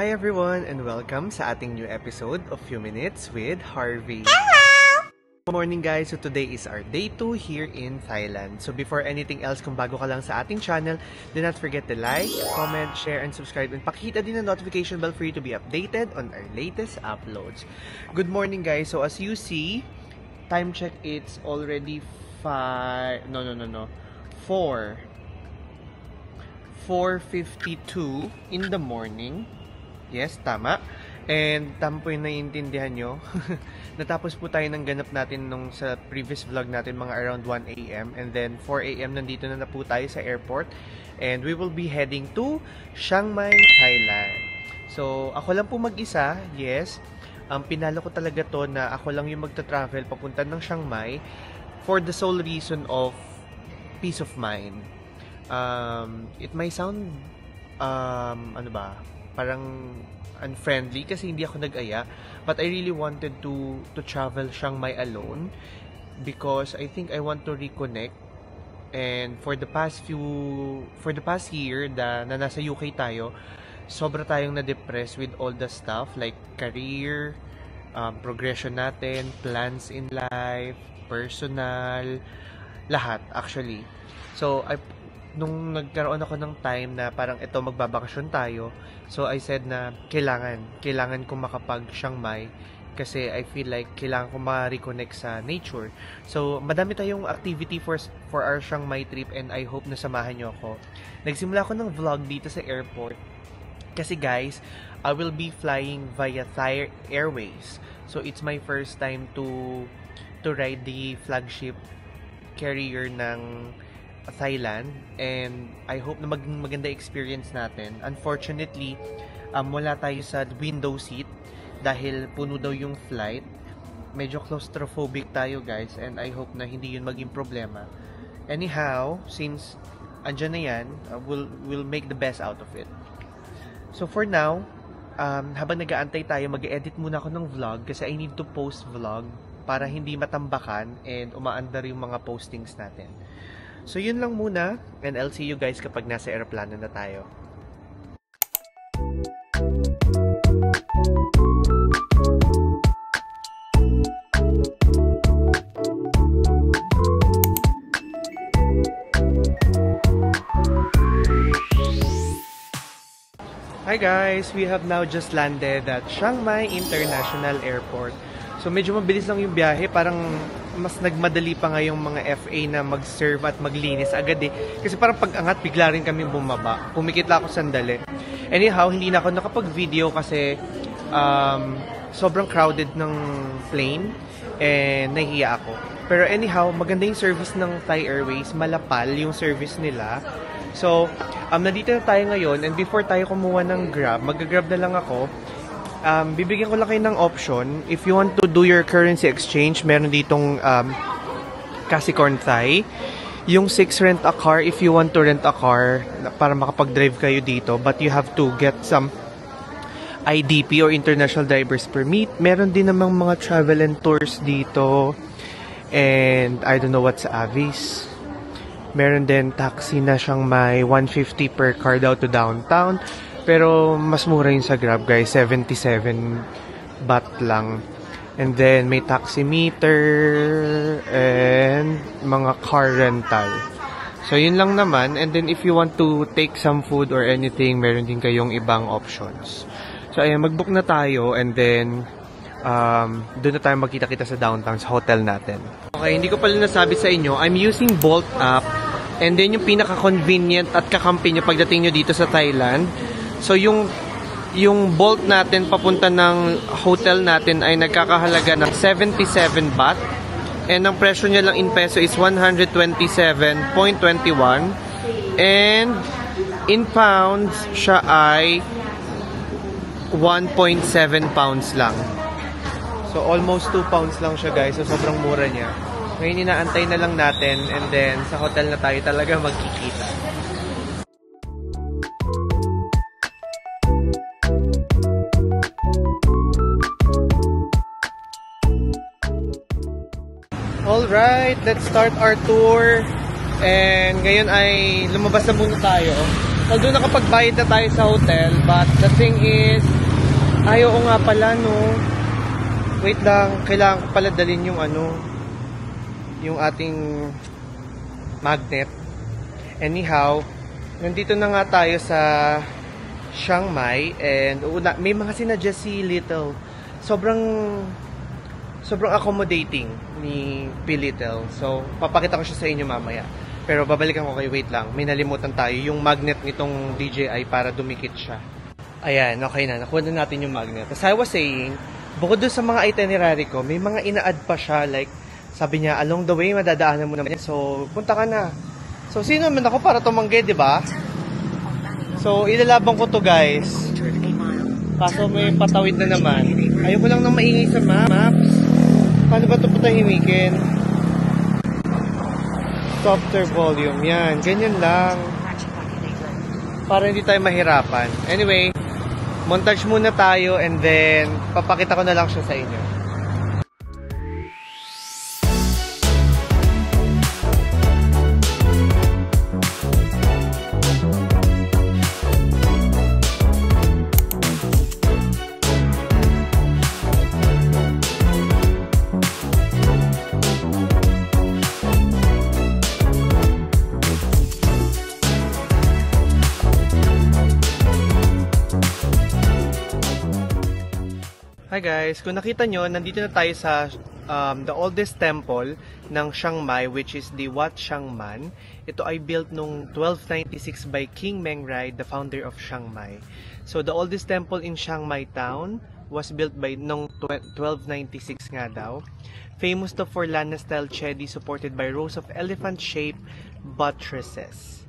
Hi everyone and welcome sa ating new episode of Few Minutes with Harvey. Good morning guys, so today is our day 2 here in Thailand. So before anything else, kung bago ka lang sa ating channel, do not forget to like, comment, share, and subscribe. And pakita din ang notification bell for you to be updated on our latest uploads. Good morning guys, so as you see, time check, it's already 4:52 in the morning. Yes, tama. And tama po yung naiintindihan nyo. Natapos po tayo ng ganap natin nung sa previous vlog natin mga around 1 AM. And then 4 AM nandito na po tayo sa airport. And we will be heading to Chiang Mai, Thailand. So, ako lang po mag-isa, yes. Pinalo ko talaga to na ako lang yung magta-travel papunta ng Chiang Mai for the sole reason of peace of mind. It might sound, parang unfriendly kasi hindi ako nag-aya, but I really wanted to travel Chiang Mai alone because I think I want to reconnect. And for the past year na nasa UK tayo, sobra tayong na-depress with all the stuff like career, progression natin, plans in life, personal, lahat actually. So nung nagkaroon ako ng time na parang ito magbabakasyon tayo, so I said na kailangan ko makapag Chiang Mai kasi I feel like kailangan ko ma-reconnect sa nature. So madami tayong activity for our Chiang Mai trip and I hope na samahan nyo ako. Nagsimula ako ng vlog dito sa airport kasi guys, I will be flying via Thai Airways. So it's my first time to ride the flagship carrier ng Thailand and I hope na maging maganda experience natin. Unfortunately, wala tayo sa window seat dahil puno daw yung flight. Medyo claustrophobic tayo guys and I hope na hindi yun maging problema. Anyhow, since andyan na yan, we'll make the best out of it. So for now, habang nag-aantay tayo, mag-edit muna ako ng vlog kasi I need to post vlog para hindi matambakan and umaandar yung mga postings natin. So yun lang muna and I'll see you guys kapag nasa aeroplano na tayo. Hi guys! We have now just landed at Chiang Mai International Airport. So medyo mabilis lang yung biyahe, parang mas nagmadali pa nga yung mga FA na mag-serve at maglinis agad eh. Kasi parang pag-angat, bigla rin kami bumaba. Pumikit lang ako sandali. Anyhow, hindi na ako nakapag-video kasi sobrang crowded ng plane and nahihiya ako. Pero anyhow, maganda yung service ng Thai Airways. Malapal yung service nila. So, nandito na tayo ngayon and before tayo kumuha ng Grab, mag-Grab na lang ako. Bibigyan ko lang kayo ng option. If you want to do your currency exchange, meron ditong Kasikorn Thai. Yung 6 rent a car, if you want to rent a car para makapag-drive kayo dito, but you have to get some IDP or International Driver's Permit. Meron din namang mga travel and tours dito. And I don't know what's Avis. Meron din taxi na Chiang Mai, 150 per car daw to downtown. Pero mas mura yun sa Grab guys, 77 baht lang. And then may taxi meter and mga car rental. So yun lang naman. And then if you want to take some food or anything, meron din kayong ibang options. So ayan, mag-book na tayo and then doon na tayo magkita-kita sa downtown, sa hotel natin. Okay, hindi ko pala nasabi sa inyo, I'm using Bolt app. And then yung pinaka-convenient at kakampi nyo pagdating nyo dito sa Thailand. So yung Bolt natin papunta ng hotel natin ay nagkakahalaga ng 77 baht. And ang presyo niya lang in peso is 127.21. And in pounds, siya ay 1.7 pounds lang. So almost 2 pounds lang siya guys. So sobrang mura niya. Ngayon inaantay na lang natin and then sa hotel na tayo talaga magkikita. Alright, let's start our tour. And ngayon ay lumabas na muna tayo. Although nakapagbayad na tayo sa hotel, but the thing is, ayaw ko nga pala, no. Wait lang, kailangan ko pala dalhin yung ano, yung ating magnet. Anyhow, nandito na nga tayo sa Chiang Mai and may mga sinadjust si Little. Sobrang accommodating ni P. Little. So, papakita ko siya sa inyo mamaya. Pero babalikan ko kayo, wait lang. May nalimutan tayo. Yung magnet nitong DJI para dumikit siya. Ayan, okay na. Nakuha na natin yung magnet. As I was saying, bukod doon sa mga itinerary ko, may mga ina-add pa siya. Like, sabi niya, along the way, madadaanan mo naman yan. So, punta ka na. So, sino naman ako para tumanggi, di ba? So, ilalabang ko to, guys. Kaso may patawid na naman. Ayoko lang nang maingay sa maps. Paano ba ito patahimikin? Softer volume. Yan. Ganyan lang. Para hindi tayo mahirapan. Anyway, montage muna tayo and then papakita ko na lang siya sa inyo. Hi guys, kung nakita nyo, nandito na tayo sa the oldest temple ng Chiang Mai, which is the Wat Chiang Man. Ito ay built noong 1296 by King Mengrai, the founder of Chiang Mai. So the oldest temple in Chiang Mai town was built by noong 1296 nga daw. Famous to for Lana style chedi supported by rows of elephant-shaped buttresses.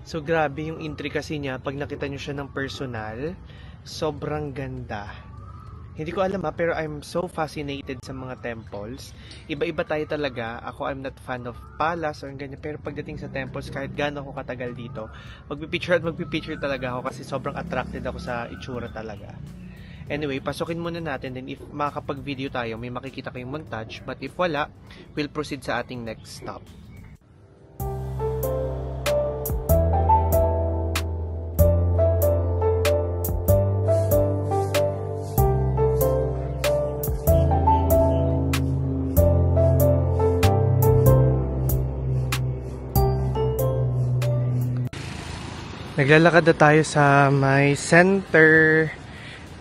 So grabe yung intricacy niya pag nakita nyo siya ng personal. Sobrang ganda. Hindi ko alam pero I'm so fascinated sa mga temples. Iba-iba tayo talaga. Ako, I'm not fan of palace or ganyan. Pero pagdating sa temples, kahit gaano ako katagal dito, magpipicture talaga ako kasi sobrang attracted ako sa itsura talaga. Anyway, pasukin muna natin. Then if makakapag-video tayo, may makikita kayong montage. But if wala, we'll proceed sa ating next stop. Naglalakad na tayo sa may center.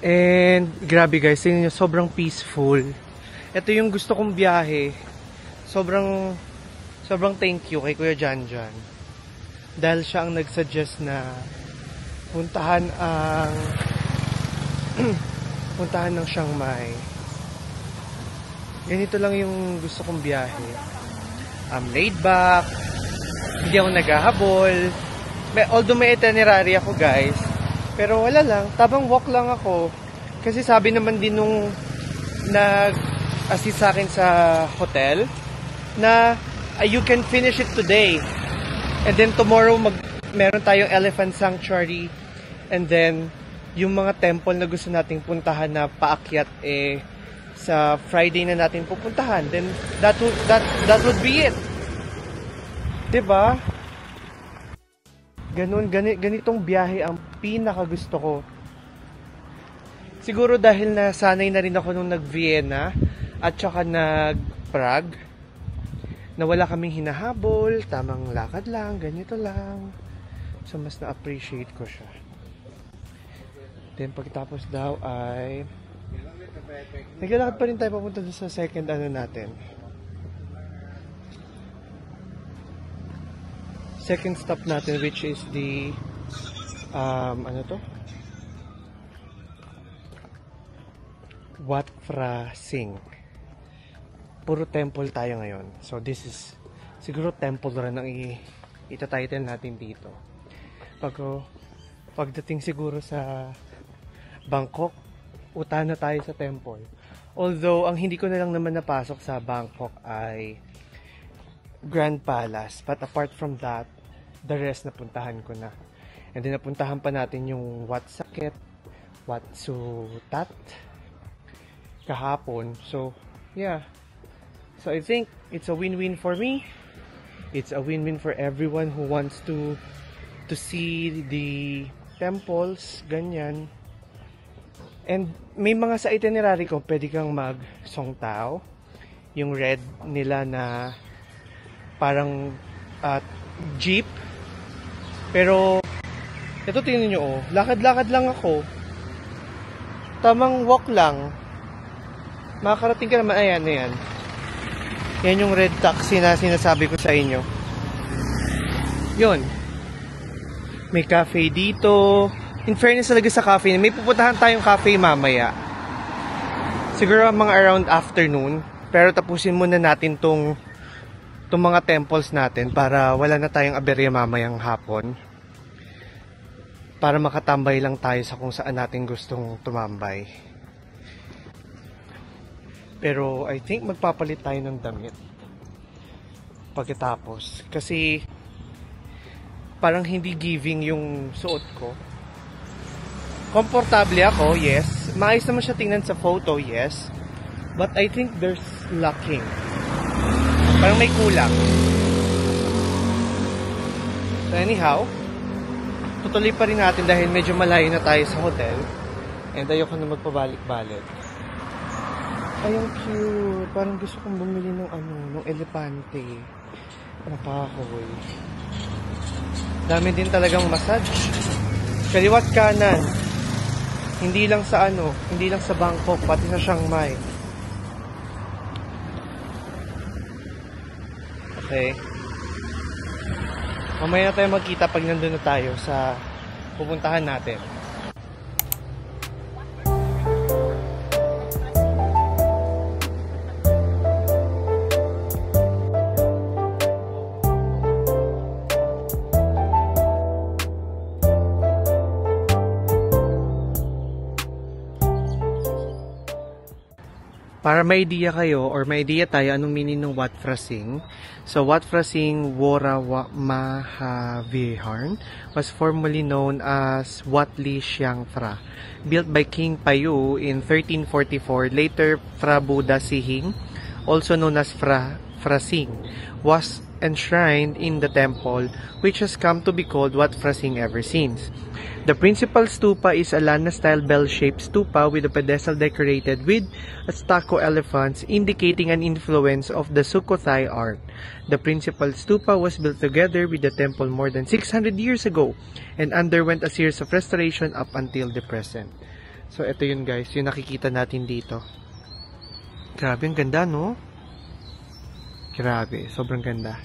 And grabe guys, tingnan nyo, sobrang peaceful. Ito yung gusto kong biyahe. Sobrang thank you kay Kuya Janjan. Dahil siya ang nagsuggest na puntahan ng Chiang Mai. Ganito lang yung gusto kong biyahe. Laid back. Hindi ako naghahabol. Although may itinerary ako guys, pero wala lang, tabang walk lang ako. Kasi sabi naman din nung nag-assist sa akin sa hotel, na you can finish it today. And then tomorrow, meron tayong elephant sanctuary. And then, yung mga temple na gusto nating puntahan na paakyat, sa Friday na natin pupuntahan. Then, that would be it. Diba? Ganitong biyahe ang pinaka gusto ko. Siguro dahil nasanay na rin ako nung nag-Vienna at saka nag-Prague, na wala kaming hinahabol, tamang lakad lang, ganito lang. So mas na-appreciate ko siya. Then pagtapos daw ay naglalakad pa rin tayo papunta sa second natin. Second stop natin, which is the Wat Phra Singh. Puro temple tayo ngayon. So this is siguro temple rin ang itatitle natin dito. Pagdating siguro sa Bangkok, uta na tayo sa temple. Although ang hindi ko na lang naman napasok sa Bangkok ay Grand Palace. But apart from that, the rest napuntahan ko na. And then napuntahan pa natin yung Wat Saket, Wat Sutat kahapon. So, yeah. So I think it's a win-win for me. It's a win-win for everyone who wants to to see the temples, ganyan. And may mga sa itinerary ko, pwede kang mag Song Tao. Yung red nila na parang jeep. Pero, ito tingnan nyo, oh. Lakad-lakad lang ako. Tamang walk lang. Makakarating ka naman. Ayan, ayan. Yan yung red taxi na sinasabi ko sa inyo. Yun. May cafe dito. In fairness talaga sa cafe, may pupuntahan tayong cafe mamaya. Siguro mga around afternoon. Pero tapusin muna natin tong mga temples natin para wala na tayong aberya mamayang hapon. Para makatambay lang tayo sa kung saan natin gustong tumambay. Pero I think magpapalit tayo ng damit pagkatapos. Kasi parang hindi giving yung suot ko. Komportable ako, yes. Maayos naman siya tingnan sa photo, yes. But I think there's lacking. Parang may kulang. So anyhow, tutuloy pa rin natin dahil medyo malayo na tayo sa hotel. And ayoko na magpabalik-balik. Ay, ang cute. Parang gusto kong bumili ng ng elepante. Napakoy. Dami din talagang massage. Kaliwat kanan. Hindi lang sa hindi lang sa Bangkok, pati sa Chiang Mai. Okay. Mamaya na tayo magkita pag nandun na tayo sa pupuntahan natin. Para may idea kayo or may idea tayo anong meaning ng Wat Phra Singh. So Wat Phra Singh Wora Mahavihar was formerly known as Wat Li Siang Phra, built by King Payu in 1344. Later, Phra Buddha Sihing, also known as Phra Singh, was enshrined in the temple, which has come to be called Wat Phra Singh ever since. The principal stupa is a Lana-style bell-shaped stupa with a pedestal decorated with stucco elephants, indicating an influence of the Sukhothai art. The principal stupa was built together with the temple more than 600 years ago and underwent a series of restoration up until the present. So, ito yun guys, yung nakikita natin dito. Grabe, ang ganda, no? Grabe, sobrang ganda.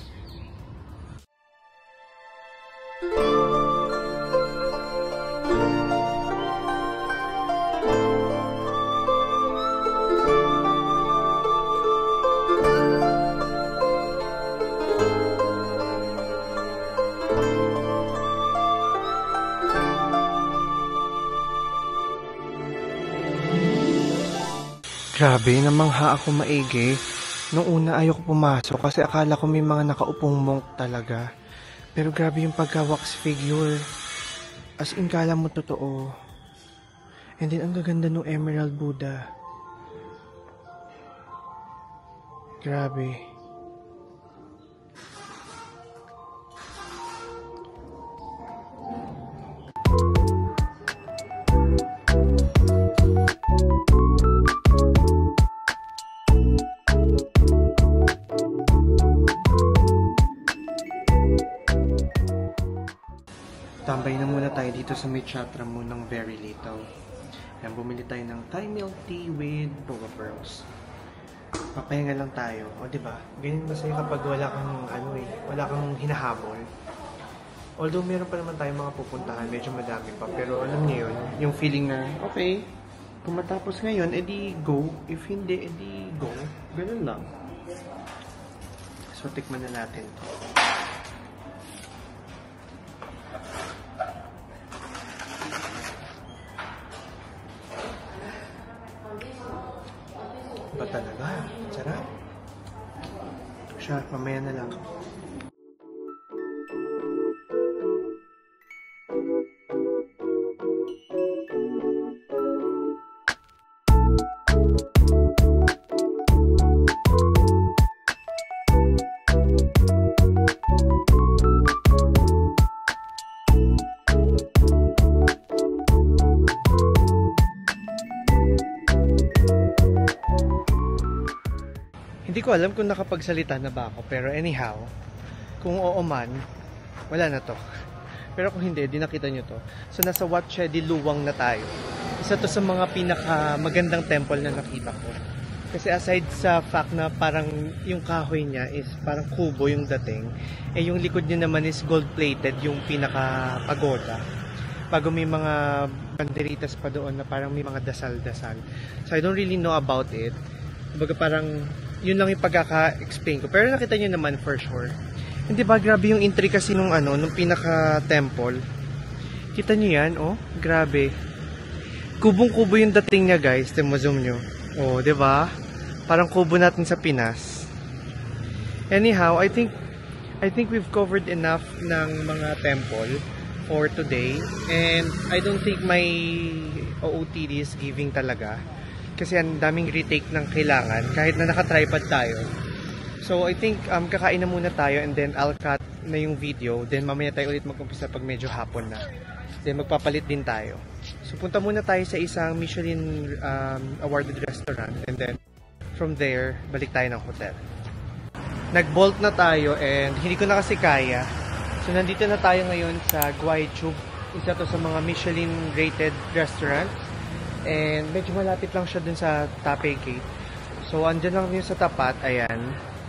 Grabe, namangha ako maigi. Nung una ayoko pumasok kasi akala ko may mga nakaupong monk talaga. Pero grabe yung pagka-wax figure. As in, kala mo totoo. And then, ang gaganda ng Emerald Buddha. Grabe. Tambay na muna tayo dito sa may chatra mo ng Very Little. Yan, bumili tayo ng Thai milk tea with boba pearls. Papahinga lang tayo. O, diba? Ganyan masaya kapag wala kang, wala kang hinahabol. Although, meron pa naman tayong mga pupuntahan. Medyo madami pa. Pero alam niyo yun, yung feeling na, okay, kung matapos ngayon, edi go. If hindi, edi go. Ganun lang. So, tikman na natin to. Ba talaga? Sarap. Siya, mamaya na lang. Hindi ko alam kung nakapagsalita na ba ako, pero anyhow, kung oo man, wala na to. Pero kung hindi, di nakita nyo to. So nasa Wat Chedi di Luwang na tayo. Isa to sa mga pinaka magandang temple na nakita ko. Kasi aside sa fact na parang yung kahoy niya is parang kubo yung dating, eh yung likod niya naman is gold-plated yung pinaka pagoda. Bago may mga banderitas pa doon na parang may mga dasal-dasal. So I don't really know about it. Baga parang yun lang yung pagkaka-explain ko. Pero nakita nyo naman for sure. Hindi ba grabe yung intricacy nung nung pinaka-temple? Kita nyo yan, oh? Grabe. Kubong-kubo yung dating niya, guys. Zoom nyo. Oh, 'di ba? Parang kubo natin sa Pinas. Anyhow, I think we've covered enough ng mga temple for today, and I don't think my OOTD is giving talaga kasi ang daming retake ng kailangan kahit na naka-tripod tayo. So I think kakain na muna tayo and then I'll cut na yung video, then mamaya tayo ulit mag-umpisa pag medyo hapon na. Then magpapalit din tayo. So punta muna tayo sa isang Michelin awarded restaurant and then from there, balik tayo ng hotel. Nag-bolt na tayo and hindi ko na kasi kaya. So nandito na tayo ngayon sa Gwaichu. Isa to sa mga Michelin rated restaurant. And medyo malapit lang siya dun sa Taipei Gate. So andyan lang yun sa tapat, ayan.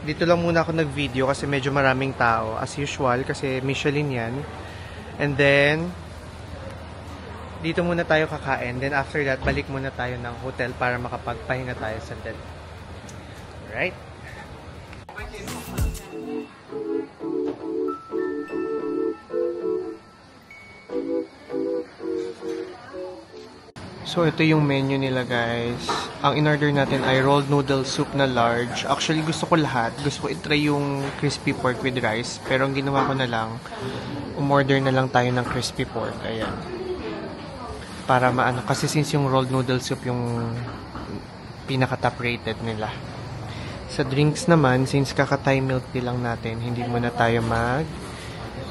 Dito lang muna ako nag-video kasi medyo maraming tao as usual kasi Michelin yan. And then dito muna tayo kakain. Then after that, balik muna tayo ng hotel para makapagpahinga tayo sa hotel. Alright? So ito yung menu nila, guys. Ang in-order natin ay rolled noodle soup na large. Actually, gusto ko lahat. Gusto ko i-try yung crispy pork with rice. Pero ang ginawa ko na lang, umorder na lang tayo ng crispy pork. Ayan. Para maano, kasi since yung rolled noodle soup yung pinaka-top rated nila. Sa drinks naman, since kaka-Thai milk tea lang natin, hindi muna tayo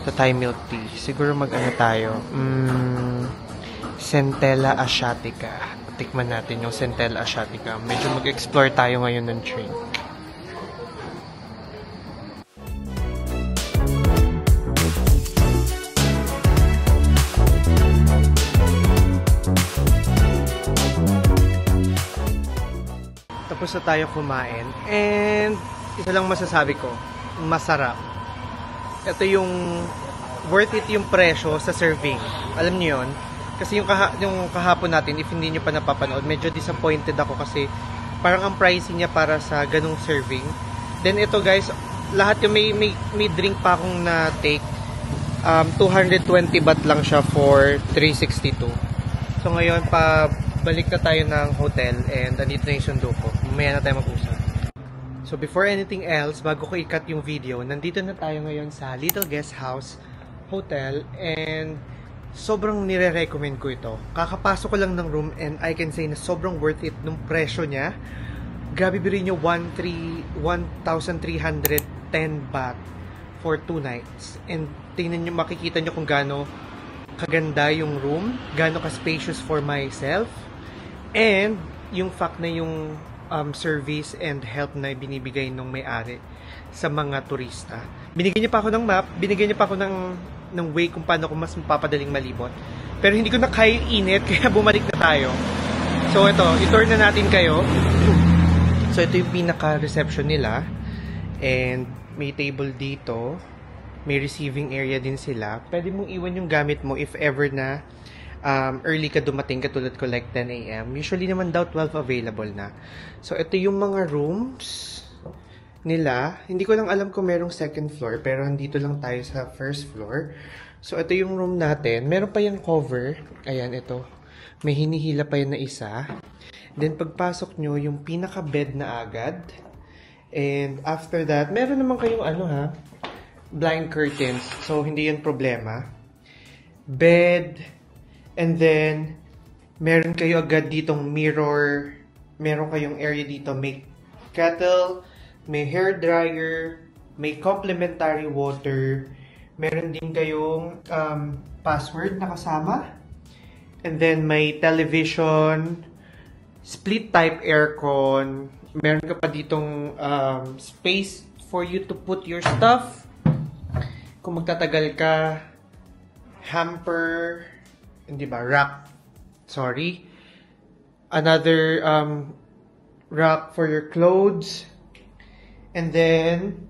Thai milk tea. Siguro mag-ano tayo, Centella Asiatica. Tikman natin yung Centella Asiatica. Medyo mag-explore tayo ngayon ng drink. Tapos na tayo kumain. And isa lang masasabi ko, masarap. Ito yung worth it yung presyo sa serving. Alam niyo yun? Kasi yung kahapon natin, if hindi nyo pa napapanood, medyo disappointed ako kasi parang ang pricing niya para sa ganung serving. Then ito, guys, lahat yung may drink pa akong na-take. 220 baht lang siya for 362. So ngayon, balik na tayo ng hotel and andito na yung sundo ko. Mamaya na tayo mag-usap. So before anything else, bago ko i-cut yung video, nandito na tayo ngayon sa Little Guest House Hotel and sobrang nire-recommend ko ito. Kakapasok ko lang ng room and I can say na sobrang worth it nung presyo niya. Grabe birin nyo, 1,310 baht for 2 nights. And tingnan nyo, makikita nyo kung gaano kaganda yung room, gaano ka-spacious for myself, and yung fact na yung service and help na binibigay nung may-ari sa mga turista. Binigyan niya pa ako ng map, binigyan niya pa ako ng way kung paano ko mas mapapadaling malibot. Pero hindi ko na kaya init, kaya bumalik na tayo. So ito, i-tour na natin kayo. So ito yung pinaka-reception nila. And may table dito. May receiving area din sila. Pwede mong iwan yung gamit mo if ever na early ka dumating, katulad ko like 10 AM. Usually naman daw 12 available na. So ito yung mga rooms nila. Hindi ko lang alam kung merong second floor, pero andito lang tayo sa first floor. So ito yung room natin. Meron pa yung cover. Ayan, ito. May hinihila pa yan na isa. Then pagpasok nyo, yung pinaka-bed na agad. And after that, meron naman kayong blind curtains. So hindi yan problema. Bed. And then meron kayo agad ditong mirror. Meron kayong area dito. May kettle, may hair dryer, may complimentary water, meron din kayong password na kasama, and then may television, split type aircon, Meron ka pa ditong space for you to put your stuff. Kung magtatagal ka, hamper, hindi ba, rack. Sorry. Another rack for your clothes. And then,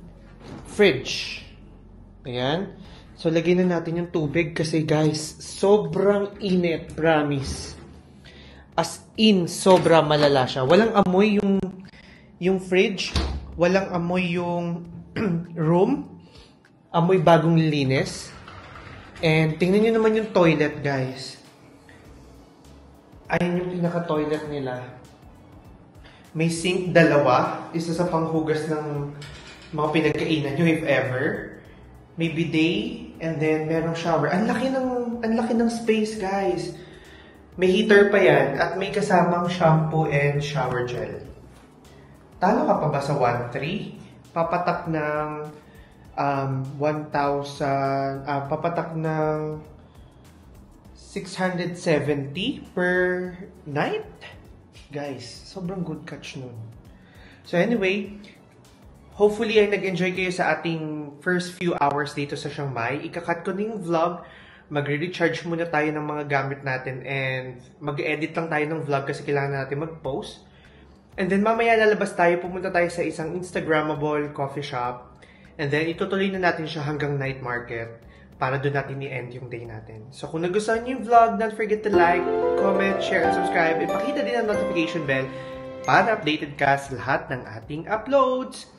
fridge. Ayan. So, lagyan na natin yung tubig kasi guys, sobrang init, promise. As in, sobra malala siya. Walang amoy yung fridge. Walang amoy yung room. Amoy bagong linis. And tingnan nyo naman yung toilet, guys. Ayun yung pinaka-toilet nila. May sink, dalawa. Isa sa panghugas ng mga pinagkainan nyo, if ever. May bidet, and then merong shower. Ang laki ng space, guys. May heater pa yan, at may kasamang shampoo and shower gel. Talo ka pa ba sa 1.3? Papatak ng 1,000, papatak ng 670 per night? Guys, sobrang good catch nun. So anyway, hopefully ay nag-enjoy kayo sa ating first few hours dito sa Chiang Mai. Ikakat ko na yung vlog. Magre-recharge muna tayo ng mga gamit natin and mag-edit lang tayo ng vlog kasi kailangan natin mag-post. And then mamaya lalabas tayo, pumunta tayo sa isang Instagrammable coffee shop. And then itutuloy na natin siya hanggang night market para doon natin i-end yung day natin. So kung nagustuhan niyo yung vlog, don't forget to like, comment, share, and subscribe. And pakita din ang notification bell para updated ka sa lahat ng ating uploads.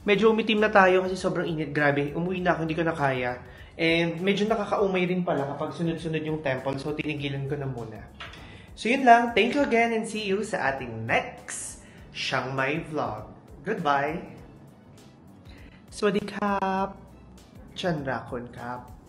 Medyo umitim na tayo kasi sobrang init. Grabe, umuwi na ako, hindi ko na kaya. And medyo nakakaumay rin pala kapag sunod-sunod yung temple. So tinigilan ko na muna. So yun lang. Thank you again and see you sa ating next Chiang Mai vlog. Goodbye! สวัสดีครับ Chan Rakon ครับ